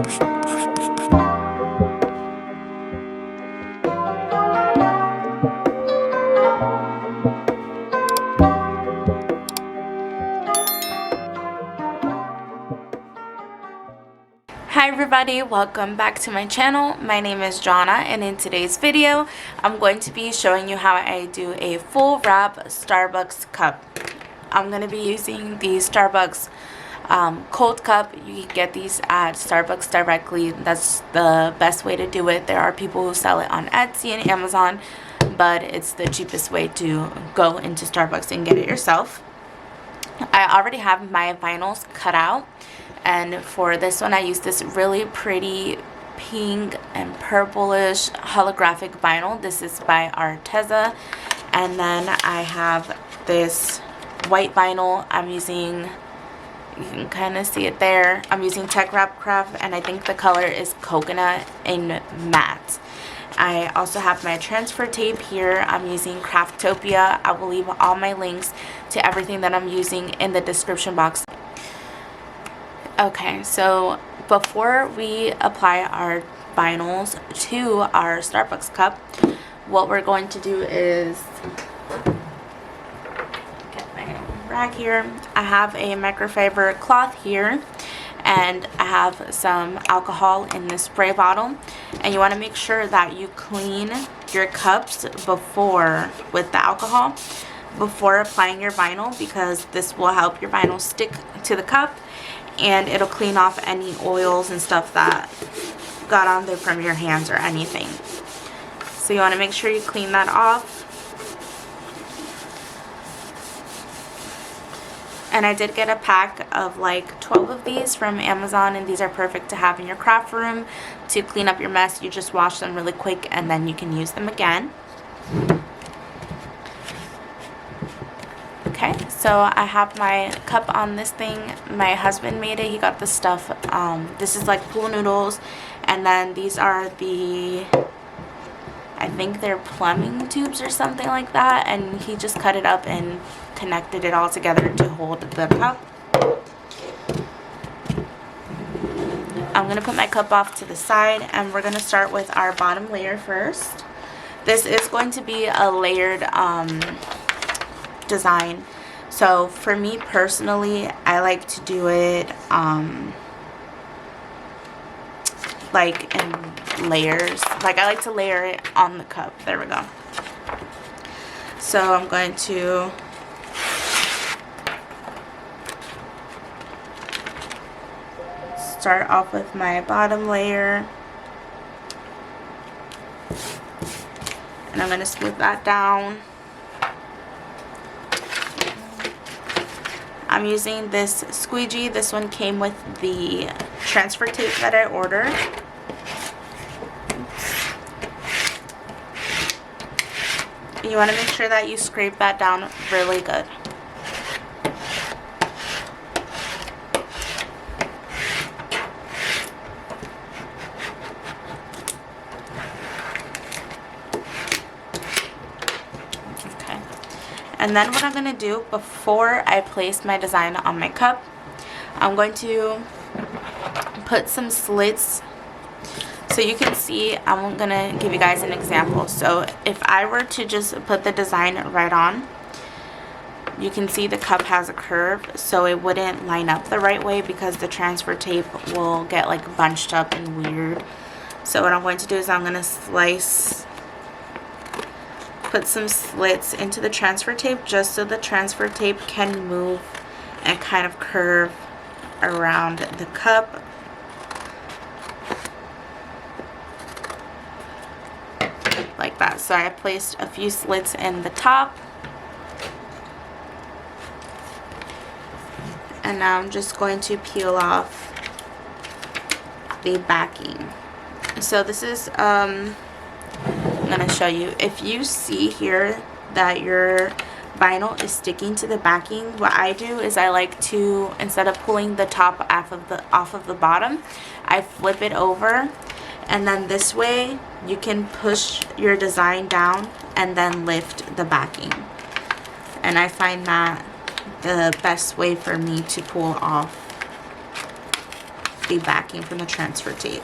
Hi everybody, welcome back to my channel. My name is Jonna, and in today's video I'm going to be showing you how I do a full wrap Starbucks cup. I'm going to be using the Starbucks cold cup. You can get these at Starbucks directly. That's the best way to do it. There are people who sell it on Etsy and Amazon, but it's the cheapest way to go into Starbucks and get it yourself. I already have my vinyls cut out, and for this one I used this really pretty pink and purplish holographic vinyl. This is by Arteza. And then I have this white vinyl. I'm using, you can kind of see it there, I'm using Tech Wrap Craft, and I think the color is coconut in matte. I also have my transfer tape here. I'm using Craftopia. I will leave all my links to everything that I'm using in the description box. Okay, so before we apply our vinyls to our Starbucks cup, what we're going to do is get my rag here. I have a microfiber cloth here, and I have some alcohol in this spray bottle, and you want to make sure that you clean your cups before with the alcohol before applying your vinyl, because this will help your vinyl stick to the cup, and it'll clean off any oils and stuff that got on there from your hands or anything. So you want to make sure you clean that off. And I did get a pack of like 12 of these from Amazon, and these are perfect to have in your craft room to clean up your mess. You just wash them really quick and then you can use them again. Okay, so I have my cup on this thing. My husband made it. He got the stuff. This is like pool noodles, and then these are the, I think they're plumbing tubes or something like that, and he just cut it up and connected it all together to hold the cup. I'm going to put my cup off to the side, and we're going to start with our bottom layer first. This is going to be a layered design. So for me personally, I like to do it like in layers. Like I like to layer it on the cup. There we go. So I'm going to start off with my bottom layer, and I'm going to smooth that down. I'm using this squeegee. This one came with the transfer tape that I ordered. You want to make sure that you scrape that down really good. And then what I'm going to do before I place my design on my cup, I'm going to put some slits. So you can see, I'm going to give you guys an example. So if I were to just put the design right on, you can see the cup has a curve, so it wouldn't line up the right way because the transfer tape will get like bunched up and weird. So what I'm going to do is I'm going to put some slits into the transfer tape just so the transfer tape can move and kind of curve around the cup. Like that. So I placed a few slits in the top. And now I'm just going to peel off the backing. So this is I'm going to show you. If you see here that your vinyl is sticking to the backing, what I do is I like to, instead of pulling the top off of the bottom, I flip it over, and then this way you can push your design down and then lift the backing. And I find that the best way for me to pull off the backing from the transfer tape.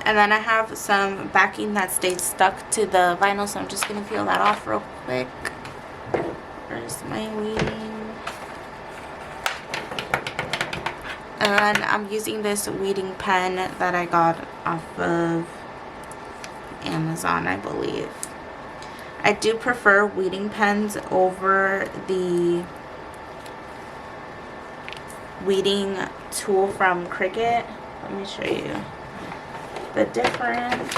And then I have some backing that stayed stuck to the vinyl, so I'm just going to peel that off real quick. Where's my weeding? And I'm using this weeding pen that I got off of Amazon, I believe. I do prefer weeding pens over the weeding tool from Cricut. Let me show you the difference.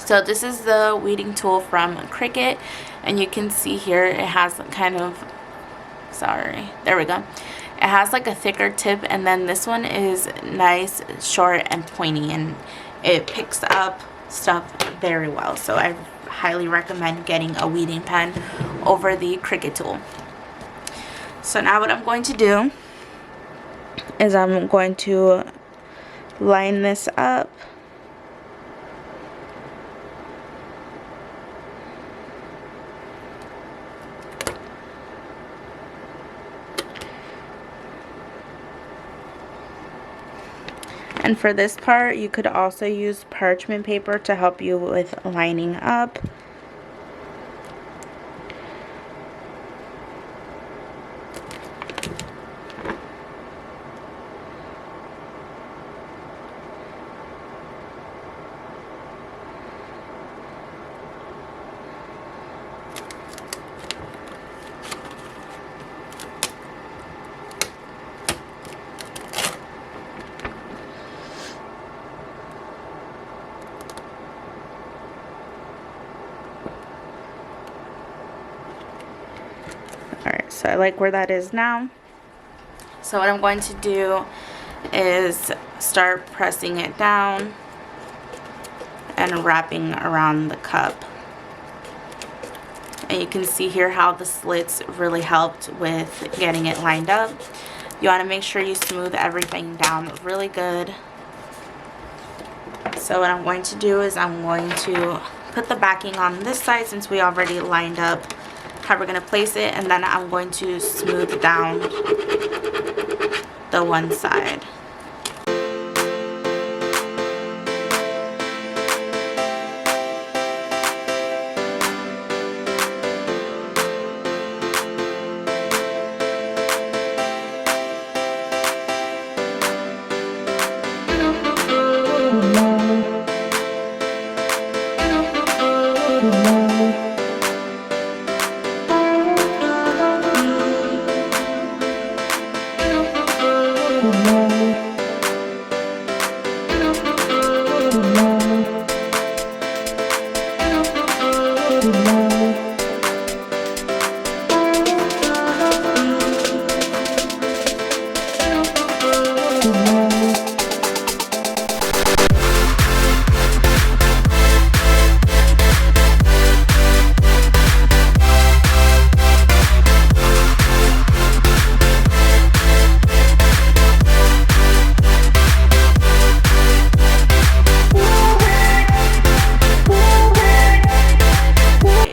So this is the weeding tool from Cricut, and you can see here it has kind of, sorry, there we go, it has like a thicker tip, and then this one is nice, short, and pointy, and it picks up stuff very well. So I highly recommend getting a weeding pen over the Cricut tool. So now what I'm going to do is I'm going to line this up. And for this part, you could also use parchment paper to help you with lining up. Alright, so I like where that is now. So what I'm going to do is start pressing it down and wrapping around the cup. And you can see here how the slits really helped with getting it lined up. You want to make sure you smooth everything down really good. So what I'm going to do is I'm going to put the backing on this side, since we already lined up how we're going to place it, and then I'm going to smooth down the one side.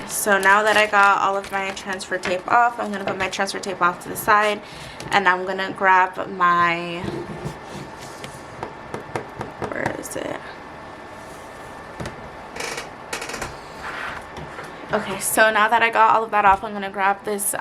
So now that I got all of my transfer tape off, I'm going to put my transfer tape off to the side, and I'm going to grab my, where is it? Okay, so now that I got all of that off, I'm going to grab this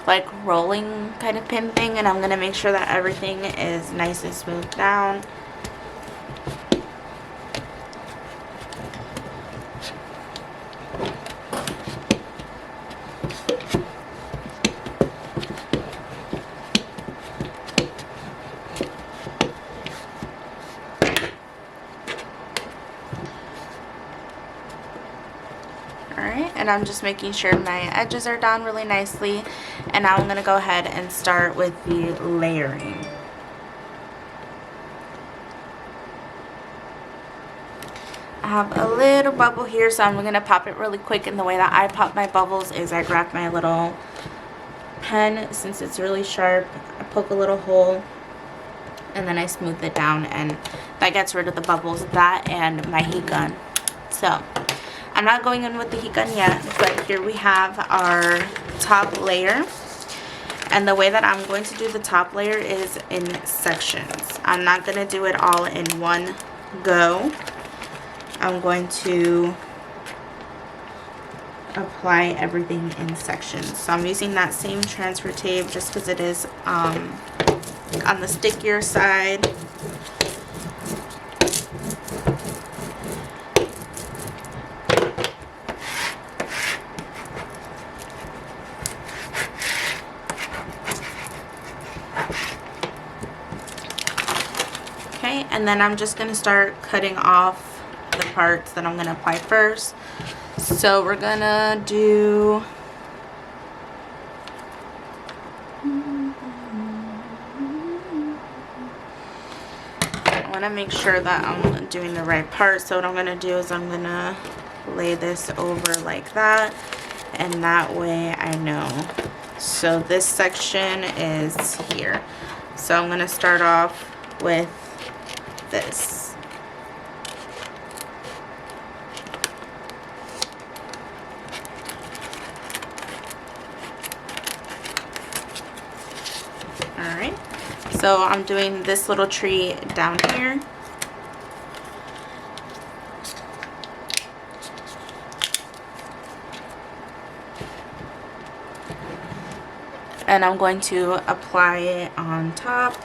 like rolling kind of pin thing, and I'm going to make sure that everything is nice and smooth down. Alright, and I'm just making sure my edges are down really nicely, and now I'm going to go ahead and start with the layering. I have a little bubble here, so I'm going to pop it really quick, and the way that I pop my bubbles is I grab my little pen, since it's really sharp, I poke a little hole and then I smooth it down, and that gets rid of the bubbles. That and my heat gun. So I'm not going in with the heat gun yet, but here we have our top layer. And the way that I'm going to do the top layer is in sections. I'm not going to do it all in one go. I'm going to apply everything in sections. So I'm using that same transfer tape just because it is on the stickier side. Okay, and then I'm just going to start cutting off the parts that I'm going to apply first. So we're going to do I want to make sure that I'm doing the right part. So what I'm going to do is I'm going to lay this over like that, and that way I know. So this section is here. So I'm going to start off with this. Alright, so I'm doing this little tree down here. And I'm going to apply it on top.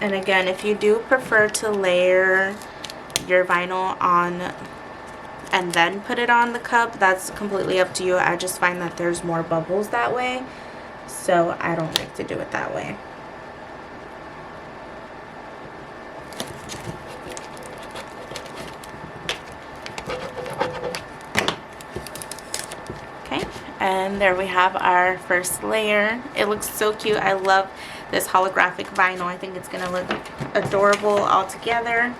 And again, if you do prefer to layer your vinyl on and then put it on the cup, that's completely up to you. I just find that there's more bubbles that way, so I don't like to do it that way. Okay, and there we have our first layer. It looks so cute. I love this holographic vinyl. I think it's going to look adorable all together.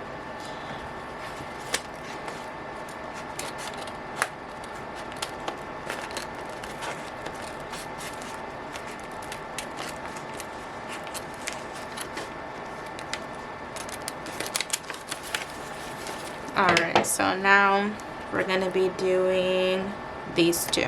Alright, so now we're going to be doing these two.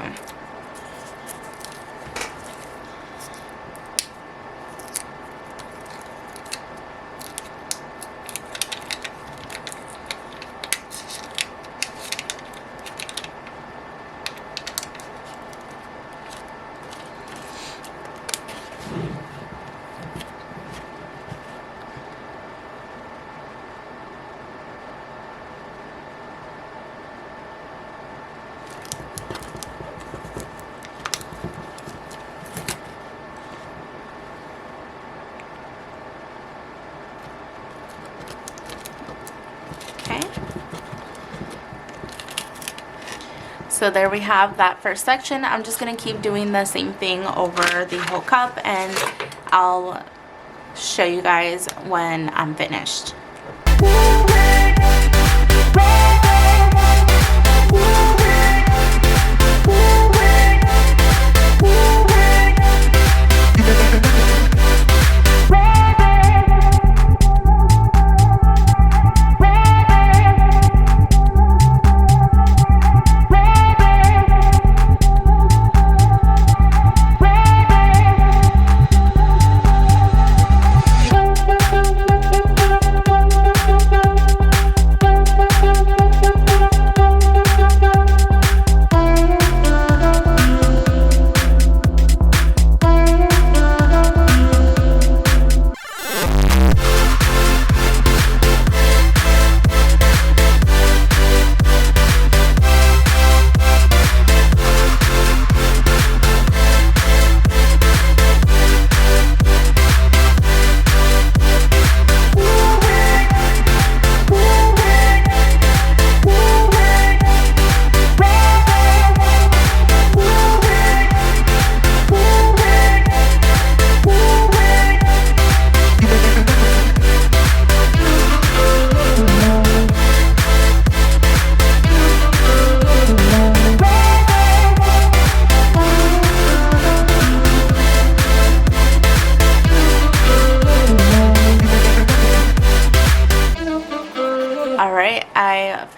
So there we have that first section. I'm just going to keep doing the same thing over the whole cup, and I'll show you guys when I'm finished.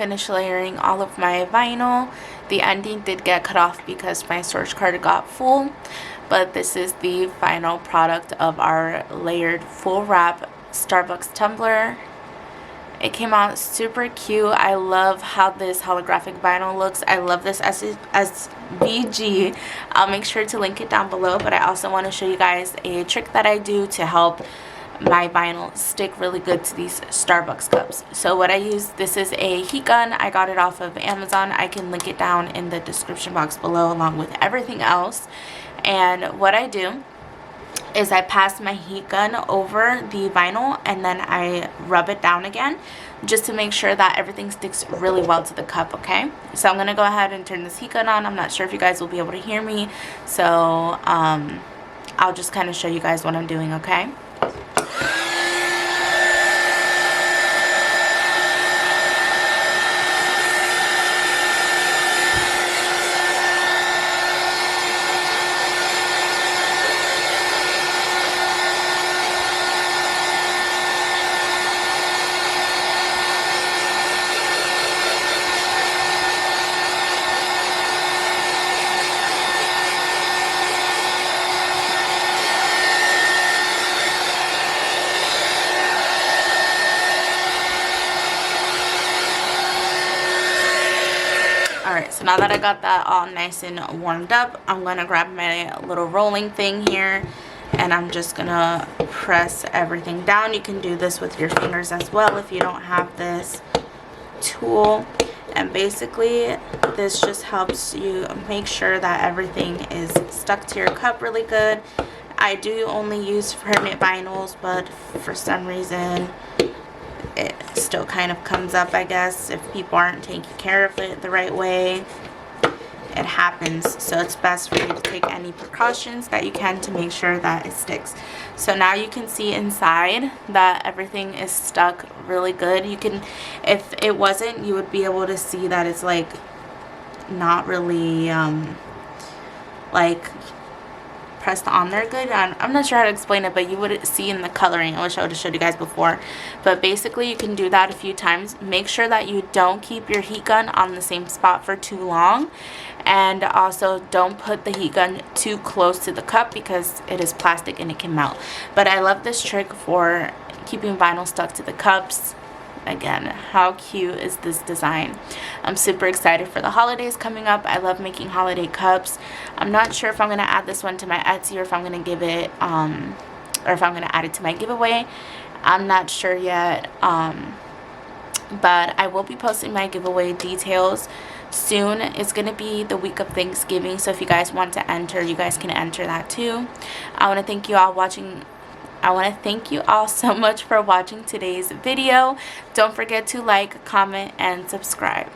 finished layering all of my vinyl. The ending did get cut off because my storage card got full, but this is the final product of our layered full wrap Starbucks tumbler. It came out super cute. I love how this holographic vinyl looks. I love this SVG. I'll make sure to link it down below, but I also want to show you guys a trick that I do to help my vinyl stick really good to these Starbucks cups. So what I use, this is a heat gun. I got it off of Amazon. I can link it down in the description box below along with everything else. And what I do is I pass my heat gun over the vinyl and then I rub it down again just to make sure that everything sticks really well to the cup, okay? So I'm going to go ahead and turn this heat gun on. I'm not sure if you guys will be able to hear me, so I'll just kind of show you guys what I'm doing, okay? Alright, so now that I got that all nice and warmed up, I'm going to grab my little rolling thing here and I'm just going to press everything down. You can do this with your fingers as well if you don't have this tool. And basically, this just helps you make sure that everything is stuck to your cup really good. I do only use permanent vinyls, but for some reason it still kind of comes up, I guess, if people aren't taking care of it the right way. It happens, so it's best for you to take any precautions that you can to make sure that it sticks. So now you can see inside that everything is stuck really good. You can, if it wasn't, you would be able to see that it's like not really like pressed on there good. I'm not sure how to explain it, but you would see in the coloring. I wish I would have showed you guys before, but basically you can do that a few times. Make sure that you don't keep your heat gun on the same spot for too long, and also don't put the heat gun too close to the cup because it is plastic and it can melt. But I love this trick for keeping vinyl stuck to the cups. Again, how cute is this design? I'm super excited for the holidays coming up. I love making holiday cups. I'm not sure if I'm going to add this one to my Etsy or if I'm going to give it, or if I'm going to add it to my giveaway. I'm not sure yet, but I will be posting my giveaway details soon. It's going to be the week of Thanksgiving, so if you guys want to enter, you guys can enter that too. I want to thank you all so much for watching today's video. Don't forget to like, comment, and subscribe.